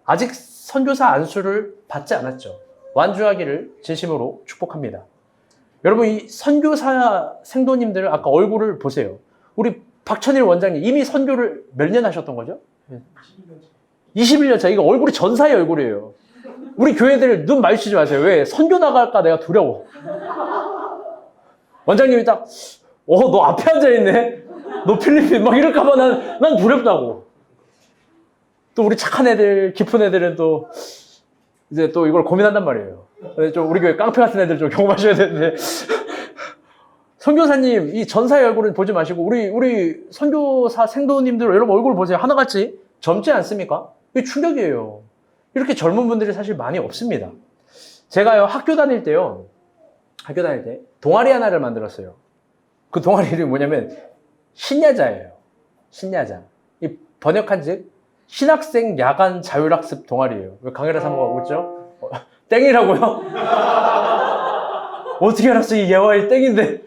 아직 선교사 안수를 받지 않았죠. 완주하기를 진심으로 축복합니다. 여러분 이 선교사 생도님들 아까 얼굴을 보세요. 우리 박천일 원장님 이미 선교를 몇 년 하셨던 거죠? 21년 차. 이거 얼굴이 전사의 얼굴이에요. 우리 교회들 눈 마주치지 마세요. 왜? 선교 나갈까 내가 두려워. 원장님이 딱 너 앞에 앉아있네. 너 필리핀 막 이럴까봐 난 두렵다고. 또 우리 착한 애들 깊은 애들은 또 이제 또 이걸 고민한단 말이에요. 근데 좀 우리 교회 깡패 같은 애들 좀 경험하셔야 되는데 선교사님 이 전사의 얼굴은 보지 마시고 우리 선교사 생도님들 여러분 얼굴 보세요. 하나같이 젊지 않습니까? 이게 충격이에요. 이렇게 젊은 분들이 사실 많이 없습니다. 제가요 학교 다닐 때 동아리 하나를 만들었어요. 그 동아리 이름이 뭐냐면 신야자예요. 신야자. 이 번역한즉 신학생 야간 자율학습 동아리예요. 왜 강혜라 사모가 웃죠? 땡이라고요? 어떻게 알았어? 이 예화의 땡인데.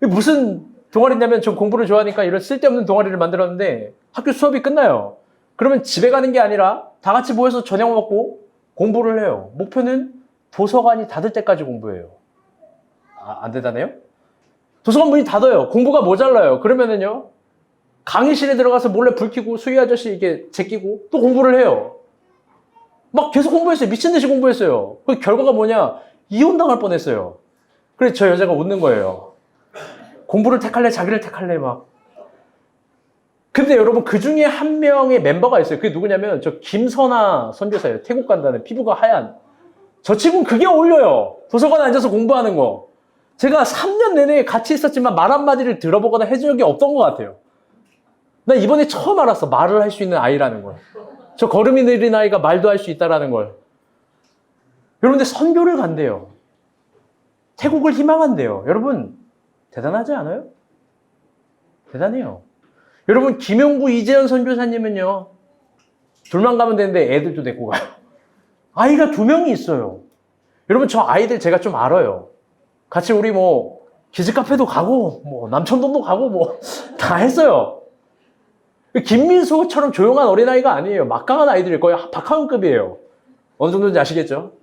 무슨 동아리냐면 전 공부를 좋아하니까 이런 쓸데없는 동아리를 만들었는데 학교 수업이 끝나요. 그러면 집에 가는 게 아니라 다 같이 모여서 저녁 먹고 공부를 해요. 목표는 도서관이 닫을 때까지 공부해요. 안 대단해요? 도서관 문이 닫아요. 공부가 모자라요. 그러면은요 강의실에 들어가서 몰래 불 켜고 수희 아저씨 이게 제끼고 또 공부를 해요. 막 계속 공부했어요. 미친 듯이 공부했어요. 그 결과가 뭐냐? 이혼당할 뻔했어요. 그래서 저 여자가 웃는 거예요. 공부를 택할래? 자기를 택할래? 막. 근데 여러분 그 중에 한 명의 멤버가 있어요. 그게 누구냐면 저 김선아 선교사예요. 태국 간다는 피부가 하얀. 저 친구는 그게 어울려요. 도서관에 앉아서 공부하는 거. 제가 3년 내내 같이 있었지만 말 한마디를 들어보거나 해준 적이 없던 것 같아요. 나 이번에 처음 알았어. 말을 할 수 있는 아이라는 걸. 저 걸음이 느린 아이가 말도 할 수 있다라는 걸. 여러분들 선교를 간대요. 태국을 희망한대요. 여러분 대단하지 않아요? 대단해요. 여러분 김용구 이재현 선교사님은요. 둘만 가면 되는데 애들도 데리고 가요. 아이가 2명이 있어요. 여러분 저 아이들 제가 좀 알아요. 같이 우리 뭐 기즈카페도 가고 뭐 남천동도 가고 뭐 다 했어요. 김민수처럼 조용한 어린아이가 아니에요. 막강한 아이들이 거의 박하은급이에요. 어느 정도인지 아시겠죠?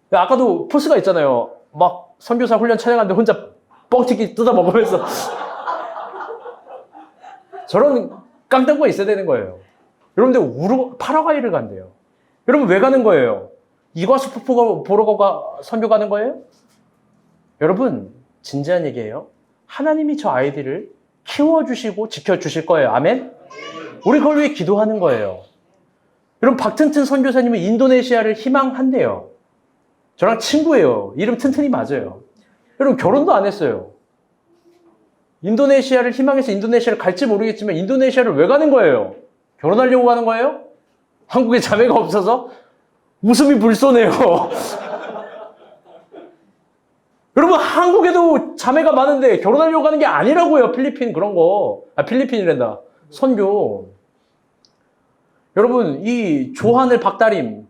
아까도 포스가 있잖아요. 막 선교사 훈련 촬영하는데 혼자 뻥튀기 뜯어 먹으면서 저런 깡통가 있어야 되는 거예요. 여러분들 파라과이를 간대요. 여러분 왜 가는 거예요? 이과수 보러 선교 가는 거예요? 여러분 진지한 얘기예요. 하나님이 저 아이들을 키워주시고 지켜주실 거예요. 아멘? 우리 그걸 위해 기도하는 거예요. 여러분 박튼튼 선교사님은 인도네시아를 희망한대요. 저랑 친구예요. 이름 튼튼이 맞아요. 여러분 결혼도 안 했어요. 인도네시아를 희망해서 인도네시아를 갈지 모르겠지만 인도네시아를 왜 가는 거예요? 결혼하려고 가는 거예요? 한국에 자매가 없어서? 웃음이 불쏘네요. 여러분 한국에도 자매가 많은데 결혼하려고 가는 게 아니라고요. 필리핀 그런 거. 필리핀이란다. 선교. 여러분 이 조하늘 박다림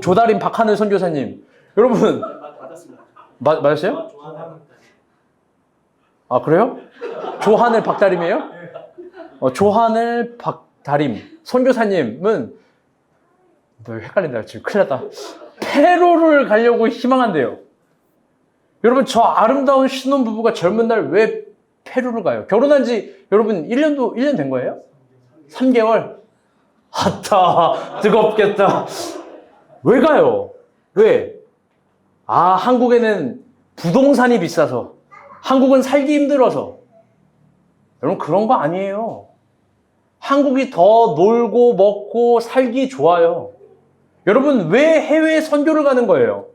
조다림 박하늘 선교사님 여러분, 받았습니다. 맞았어요? 좋아하는 아, 그래요? 조하늘 박다림이에요? 조하늘 박다림. 선교사님은, 너 헷갈린다. 지금 큰일 났다. 페루를 가려고 희망한대요. 여러분, 저 아름다운 신혼부부가 젊은 날 왜 페루를 가요? 결혼한 지 여러분 1년 된 거예요? 3개월? 아따, 뜨겁겠다. 왜 가요? 왜? 아, 한국에는 부동산이 비싸서. 한국은 살기 힘들어서. 여러분, 그런 거 아니에요. 한국이 더 놀고 먹고 살기 좋아요. 여러분, 왜 해외에 선교를 가는 거예요?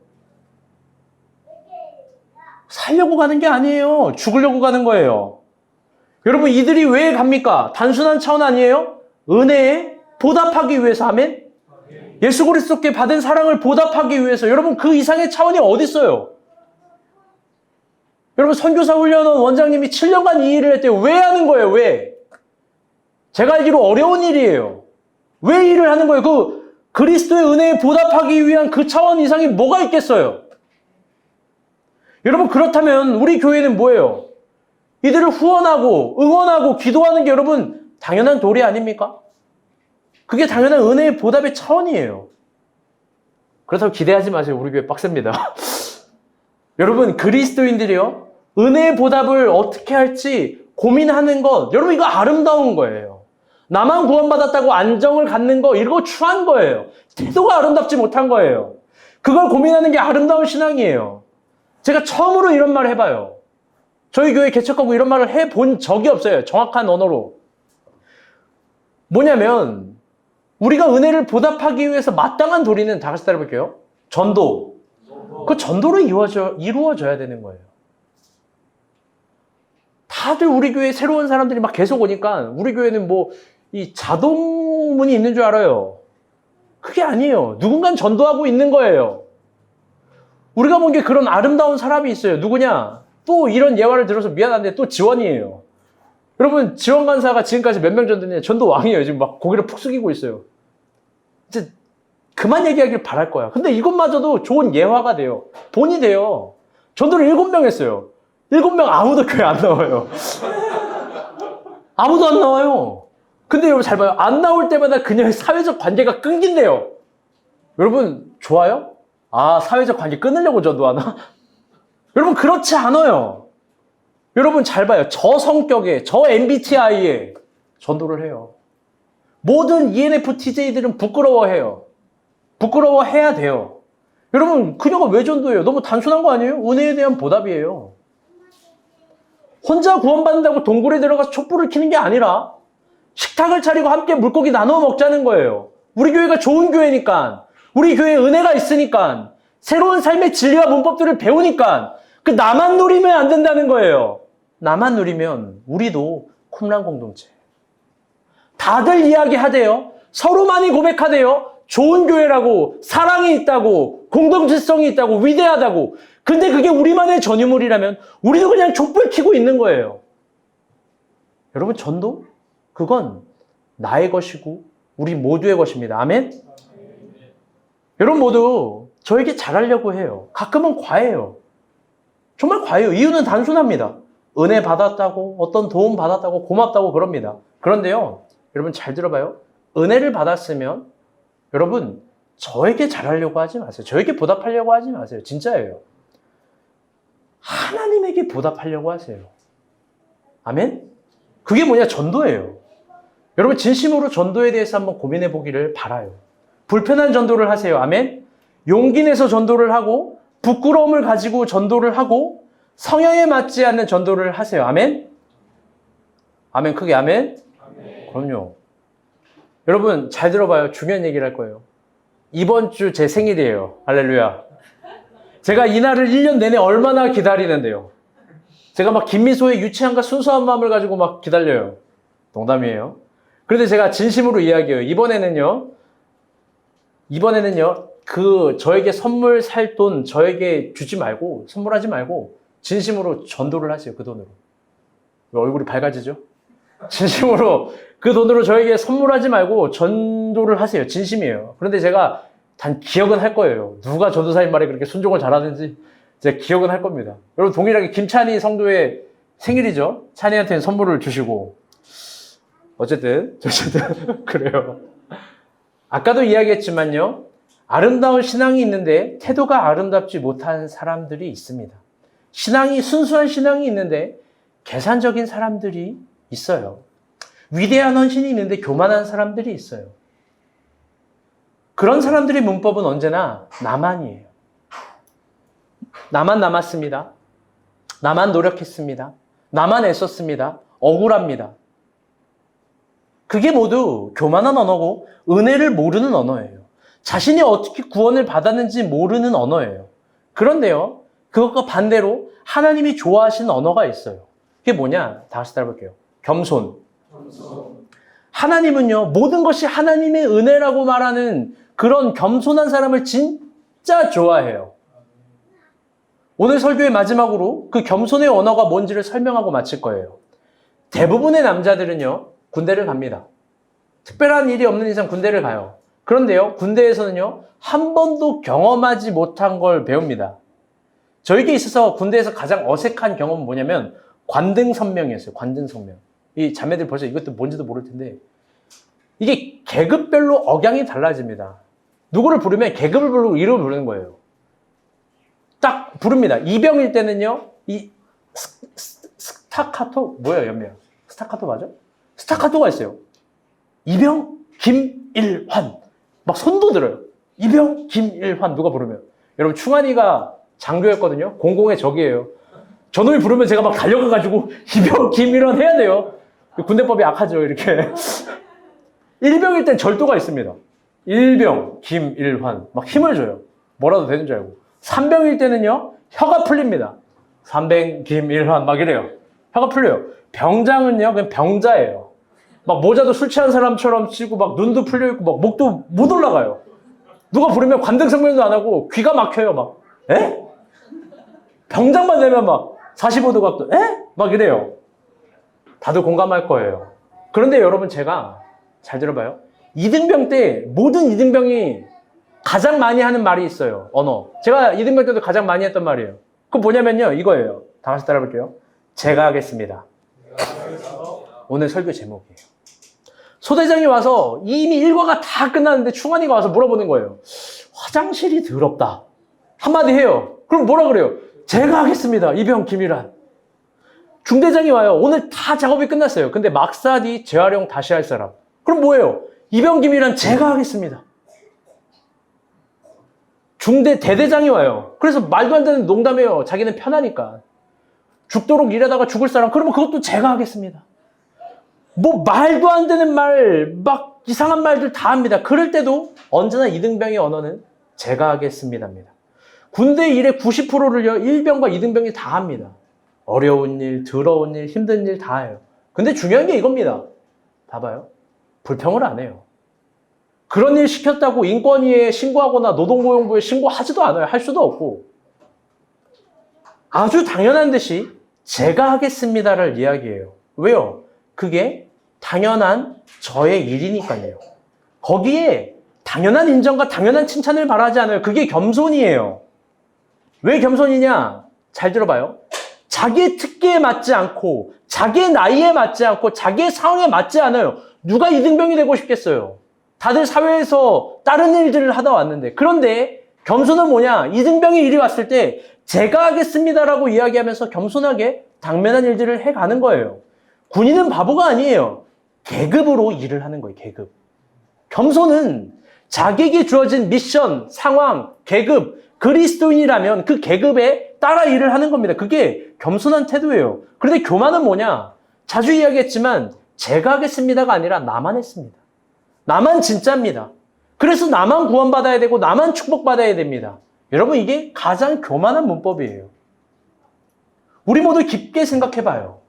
살려고 가는 게 아니에요. 죽으려고 가는 거예요. 여러분, 이들이 왜 갑니까? 단순한 차원 아니에요? 은혜에 보답하기 위해서. 아멘? 예수 그리스도께 받은 사랑을 보답하기 위해서. 여러분, 그 이상의 차원이 어디 있어요? 여러분, 선교사 훈련원 원장님이 7년간 이 일을 했대요. 왜 하는 거예요? 왜? 제가 알기로 어려운 일이에요. 왜 일을 하는 거예요? 그 그리스도의 은혜에 보답하기 위한 그 차원 이상이 뭐가 있겠어요? 여러분, 그렇다면 우리 교회는 뭐예요? 이들을 후원하고 응원하고 기도하는 게 여러분 당연한 도리 아닙니까? 그게 당연한 은혜의 보답의 차원이에요. 그렇다고 기대하지 마세요. 우리 교회 빡셉니다. 여러분, 그리스도인들이요, 은혜의 보답을 어떻게 할지 고민하는 것, 여러분, 이거 아름다운 거예요. 나만 구원받았다고 안정을 갖는 거, 이거 추한 거예요. 태도가 아름답지 못한 거예요. 그걸 고민하는 게 아름다운 신앙이에요. 제가 처음으로 이런 말을 해봐요. 저희 교회 개척하고 이런 말을 해본 적이 없어요. 정확한 언어로. 뭐냐면, 우리가 은혜를 보답하기 위해서 마땅한 도리는, 다 같이 따라볼게요. 전도. 그 전도로 이루어져야 되는 거예요. 다들 우리 교회에 새로운 사람들이 막 계속 오니까 우리 교회는 뭐 이 자동문이 있는 줄 알아요. 그게 아니에요. 누군가는 전도하고 있는 거예요. 우리가 본 게 그런 아름다운 사람이 있어요. 누구냐? 또 이런 예화를 들어서 미안한데 또 지원이에요. 여러분, 지원 간사가 지금까지 몇 명 전도했냐? 전도 왕이에요. 지금 막 고개를 푹 숙이고 있어요. 이제 그만 얘기하길 바랄 거야. 근데 이것마저도 좋은 예화가 돼요. 본이 돼요. 전도를 7명 했어요. 7명 아무도 교회 안 나와요. 아무도 안 나와요. 근데 여러분 잘 봐요. 안 나올 때마다 그녀의 사회적 관계가 끊긴대요. 여러분, 좋아요? 아, 사회적 관계 끊으려고 전도하나? 여러분, 그렇지 않아요. 여러분, 잘 봐요. 저 성격에, 저 MBTI에 전도를 해요. 모든 ENFJ들은 부끄러워해요. 부끄러워해야 돼요. 여러분, 그녀가 왜 전도해요? 너무 단순한 거 아니에요? 은혜에 대한 보답이에요. 혼자 구원받는다고 동굴에 들어가서 촛불을 켜는 게 아니라 식탁을 차리고 함께 물고기 나눠 먹자는 거예요. 우리 교회가 좋은 교회니까, 우리 교회에 은혜가 있으니까, 새로운 삶의 진리와 문법들을 배우니까 그 나만 누리면 안 된다는 거예요. 나만 누리면 우리도 쿰란 공동체. 다들 이야기하대요. 서로 많이 고백하대요. 좋은 교회라고, 사랑이 있다고, 공동체성이 있다고, 위대하다고. 근데 그게 우리만의 전유물이라면 우리도 그냥 촛불 켜고 있는 거예요. 여러분, 전도? 그건 나의 것이고 우리 모두의 것입니다. 아멘? 여러분 모두 저에게 잘하려고 해요. 가끔은 과해요. 정말 과해요. 이유는 단순합니다. 은혜 받았다고, 어떤 도움 받았다고, 고맙다고 그럽니다. 그런데요, 여러분 잘 들어봐요. 은혜를 받았으면 여러분 저에게 잘하려고 하지 마세요. 저에게 보답하려고 하지 마세요. 진짜예요. 하나님에게 보답하려고 하세요. 아멘? 그게 뭐냐? 전도예요. 여러분, 진심으로 전도에 대해서 한번 고민해 보기를 바라요. 불편한 전도를 하세요. 아멘? 용기 내서 전도를 하고, 부끄러움을 가지고 전도를 하고, 성향에 맞지 않는 전도를 하세요. 아멘? 아멘, 크게 아멘? 아멘. 그럼요. 여러분, 잘 들어봐요. 중요한 얘기를 할 거예요. 이번 주 제 생일이에요. 할렐루야. 제가 이날을 1년 내내 얼마나 기다리는데요. 제가 막 김미소의 유치함과 순수한 마음을 가지고 막 기다려요. 농담이에요. 그런데 제가 진심으로 이야기해요. 이번에는요, 저에게 선물 살 돈 저에게 주지 말고, 선물하지 말고, 진심으로 전도를 하세요. 그 돈으로. 왜 얼굴이 밝아지죠? 진심으로 그 돈으로 저에게 선물하지 말고 전도를 하세요. 진심이에요. 그런데 제가 단 기억은 할 거예요. 누가 전도사님 말에 그렇게 순종을 잘하는지 제가 기억은 할 겁니다. 여러분 동일하게 김찬희 성도의 생일이죠. 찬희한테는 선물을 주시고 어쨌든 그래요. 아까도 이야기했지만요. 아름다운 신앙이 있는데 태도가 아름답지 못한 사람들이 있습니다. 순수한 신앙이 있는데 계산적인 사람들이 있어요. 위대한 헌신이 있는데 교만한 사람들이 있어요. 그런 사람들의 문법은 언제나 나만이에요. 나만 남았습니다. 나만 노력했습니다. 나만 애썼습니다. 억울합니다. 그게 모두 교만한 언어고 은혜를 모르는 언어예요. 자신이 어떻게 구원을 받았는지 모르는 언어예요. 그런데요, 그것과 반대로 하나님이 좋아하시는 언어가 있어요. 그게 뭐냐? 다시 따라볼게요. 겸손. 하나님은요, 모든 것이 하나님의 은혜라고 말하는 그런 겸손한 사람을 진짜 좋아해요. 오늘 설교의 마지막으로 그 겸손의 언어가 뭔지를 설명하고 마칠 거예요. 대부분의 남자들은요, 군대를 갑니다. 특별한 일이 없는 이상 군대를 가요. 그런데요, 군대에서는요, 한 번도 경험하지 못한 걸 배웁니다. 저에게 있어서 군대에서 가장 어색한 경험은 뭐냐면 관등선명이었어요. 관등선명. 이 자매들 벌써 이것도 뭔지도 모를 텐데 이게 계급별로 억양이 달라집니다. 누구를 부르면 계급을 부르고 이름을 부르는 거예요. 딱 부릅니다. 이병일 때는요, 이 스타카토 뭐예요, 연명? 스타카토 맞아? 스타카토가 있어요. 이병 김일환 막 손도 들어요. 이병 김일환 누가 부르면 여러분 충환이가 장교였거든요. 공공의 적이에요. 저놈이 부르면 제가 막 달려가가지고 이병 김일환 해야 돼요. 군대법이 악하죠, 이렇게. 일병일 땐 절도가 있습니다. 일병 김일환 막 힘을 줘요. 뭐라도 되는 줄 알고. 삼병일 때는요, 혀가 풀립니다. 삼병 김일환 막 이래요. 혀가 풀려요. 병장은요, 그냥 병자예요. 막 모자도 술 취한 사람처럼 치고 막 눈도 풀려있고 막 목도 못 올라가요. 누가 부르면 관등성명도 안 하고 귀가 막혀요. 막 에? 병장만 되면 막 45도 각도 에? 막 이래요. 다들 공감할 거예요. 그런데 여러분 제가 잘 들어봐요. 이등병 때 모든 이등병이 가장 많이 하는 말이 있어요. 언어. 제가 이등병 때도 가장 많이 했던 말이에요. 그거 뭐냐면요, 이거예요. 다 같이 따라 볼게요. 제가 하겠습니다. 오늘 설교 제목이에요. 소대장이 와서 이미 일과가 다 끝났는데 충환이가 와서 물어보는 거예요. 화장실이 더럽다. 한마디 해요. 그럼 뭐라 그래요? 제가 하겠습니다. 이병 김일환. 중대장이 와요. 오늘 다 작업이 끝났어요. 근데 막사디 재활용 다시 할 사람. 그럼 뭐예요? 이병 김일환 제가 하겠습니다. 중대 대대장이 와요. 그래서 말도 안 되는 농담해요. 자기는 편하니까. 죽도록 일하다가 죽을 사람. 그러면 그것도 제가 하겠습니다. 뭐 말도 안 되는 말, 막 이상한 말들 다 합니다. 그럴 때도 언제나 이등병의 언어는 제가 하겠습니다입니다. 군대 일의 90%를요, 1병과 2등병이 다 합니다. 어려운 일, 더러운 일, 힘든 일 다 해요. 근데 중요한 게 이겁니다. 봐봐요. 불평을 안 해요. 그런 일 시켰다고 인권위에 신고하거나 노동고용부에 신고하지도 않아요. 할 수도 없고. 아주 당연한 듯이 제가 하겠습니다를 이야기해요. 왜요? 그게 당연한 저의 일이니까요. 거기에 당연한 인정과 당연한 칭찬을 바라지 않아요. 그게 겸손이에요. 왜 겸손이냐? 잘 들어봐요. 자기의 특기에 맞지 않고 자기의 나이에 맞지 않고 자기의 상황에 맞지 않아요. 누가 이등병이 되고 싶겠어요? 다들 사회에서 다른 일들을 하다 왔는데, 그런데 겸손은 뭐냐? 이등병이 일이 왔을 때 제가 하겠습니다라고 이야기하면서 겸손하게 당면한 일들을 해가는 거예요. 군인은 바보가 아니에요. 계급으로 일을 하는 거예요. 계급. 겸손은 자기에게 주어진 미션, 상황, 계급, 그리스도인이라면 그 계급에 따라 일을 하는 겁니다. 그게 겸손한 태도예요. 그런데 교만은 뭐냐? 자주 이야기했지만 제가 하겠습니다가 아니라 나만 했습니다. 나만 진짜입니다. 그래서 나만 구원받아야 되고 나만 축복받아야 됩니다. 여러분, 이게 가장 교만한 문법이에요. 우리 모두 깊게 생각해봐요.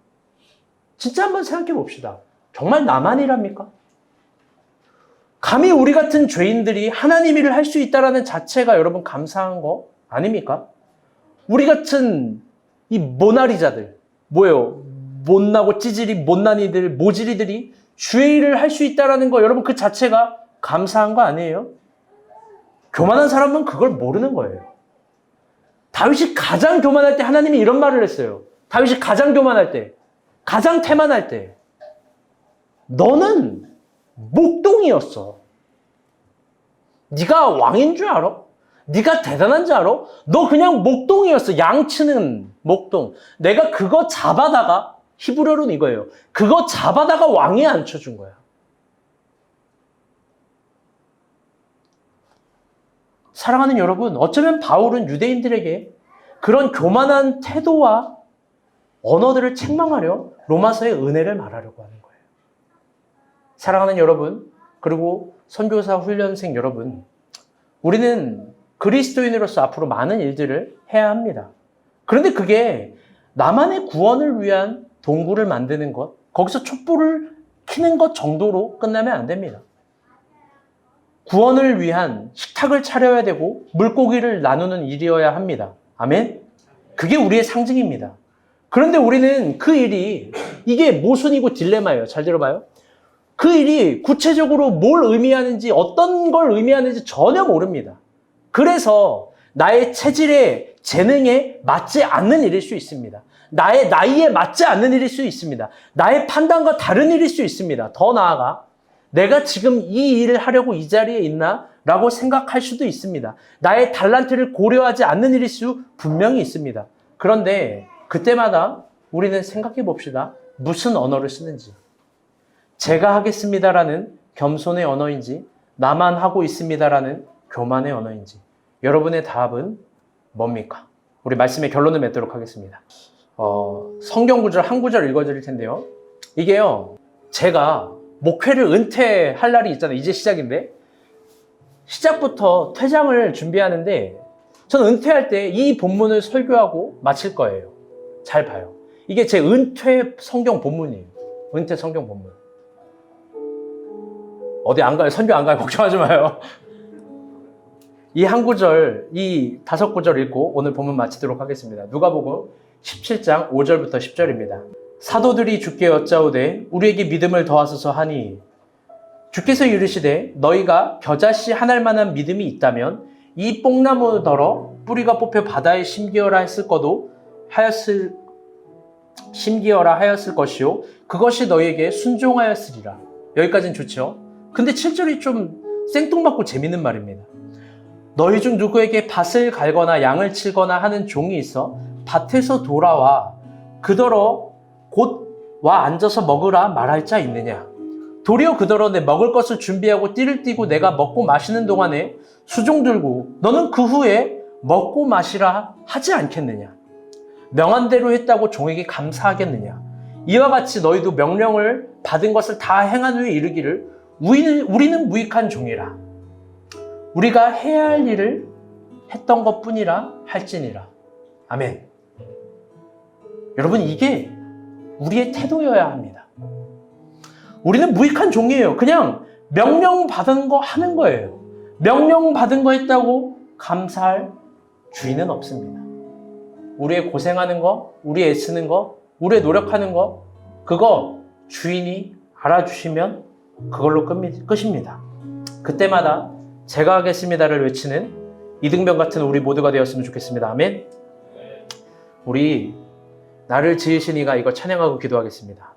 진짜 한번 생각해 봅시다. 정말 나만이랍니까? 감히 우리 같은 죄인들이 하나님 일을 할 수 있다는 자체가 여러분 감사한 거 아닙니까? 우리 같은 이 모나리자들, 뭐예요? 못나고 찌질이 못난 이들, 모질이들이 주의 일을 할 수 있다는 거, 여러분 그 자체가 감사한 거 아니에요? 교만한 사람은 그걸 모르는 거예요. 다윗이 가장 교만할 때 하나님이 이런 말을 했어요. 다윗이 가장 교만할 때, 가장 태만할 때, 너는 목동이었어. 네가 왕인 줄 알아? 네가 대단한 줄 알아? 너 그냥 목동이었어. 양치는 목동. 내가 그거 잡아다가, 히브리어로는 이거예요. 그거 잡아다가 왕에 앉혀준 거야. 사랑하는 여러분, 어쩌면 바울은 유대인들에게 그런 교만한 태도와 언어들을 책망하려 로마서의 은혜를 말하려고 하는 거예요. 사랑하는 여러분, 그리고 선교사 훈련생 여러분, 우리는 그리스도인으로서 앞으로 많은 일들을 해야 합니다. 그런데 그게 나만의 구원을 위한 동굴을 만드는 것, 거기서 촛불을 켜는 것 정도로 끝나면 안 됩니다. 구원을 위한 식탁을 차려야 되고 물고기를 나누는 일이어야 합니다. 아멘? 그게 우리의 상징입니다. 그런데 우리는 그 일이, 이게 모순이고 딜레마예요. 잘 들어봐요. 그 일이 구체적으로 뭘 의미하는지, 어떤 걸 의미하는지 전혀 모릅니다. 그래서 나의 체질에, 재능에 맞지 않는 일일 수 있습니다. 나의 나이에 맞지 않는 일일 수 있습니다. 나의 판단과 다른 일일 수 있습니다. 더 나아가 내가 지금 이 일을 하려고 이 자리에 있나? 라고 생각할 수도 있습니다. 나의 달란트를 고려하지 않는 일일 수 분명히 있습니다. 그런데 그때마다 우리는 생각해 봅시다. 무슨 언어를 쓰는지. 제가 하겠습니다라는 겸손의 언어인지, 나만 하고 있습니다라는 교만의 언어인지. 여러분의 답은 뭡니까? 우리 말씀의 결론을 맺도록 하겠습니다. 성경 구절 한 구절 읽어드릴 텐데요. 이게요, 제가 목회를 은퇴할 날이 있잖아요. 이제 시작인데 시작부터 퇴장을 준비하는데 저는 은퇴할 때 이 본문을 설교하고 마칠 거예요. 잘 봐요. 이게 제 은퇴 성경 본문이에요. 은퇴 성경 본문. 어디 안 가요. 선교 안 가요. 걱정하지 마요. 이 한 구절, 이 5구절 읽고 오늘 본문 마치도록 하겠습니다. 누가복음 17장 5절부터 10절입니다. 사도들이 주께 여짜오되 우리에게 믿음을 더하소서 하니 주께서 이르시되 너희가 겨자씨 한 알만한 믿음이 있다면 이 뽕나무더러 뿌리가 뽑혀 바다에 심기어라 하였을 것이요 그것이 너희에게 순종하였으리라. 여기까지는 좋죠. 근데 7절이 좀 생뚱맞고 재밌는 말입니다. 너희 중 누구에게 밭을 갈거나 양을 칠거나 하는 종이 있어 밭에서 돌아와 그더러 곧 와 앉아서 먹으라 말할 자 있느냐? 도리어 그더러 내 먹을 것을 준비하고 띠를 띠고 내가 먹고 마시는 동안에 수종 들고 너는 그 후에 먹고 마시라 하지 않겠느냐? 명한 대로 했다고 종에게 감사하겠느냐? 이와 같이 너희도 명령을 받은 것을 다 행한 후에 이르기를 우리는 무익한 종이라. 우리가 해야 할 일을 했던 것뿐이라 할지니라. 아멘. 여러분, 이게 우리의 태도여야 합니다. 우리는 무익한 종이에요. 그냥 명령받은 거 하는 거예요. 명령받은 거 했다고 감사할 주인은 없습니다. 우리의 고생하는 거, 우리 애쓰는 거, 우리의 노력하는 거, 그거 주인이 알아주시면 그걸로 끝입니다. 그때마다 제가 하겠습니다를 외치는 이등병 같은 우리 모두가 되었으면 좋겠습니다. 아멘. 우리 나를 지으신 이가 이거 찬양하고 기도하겠습니다.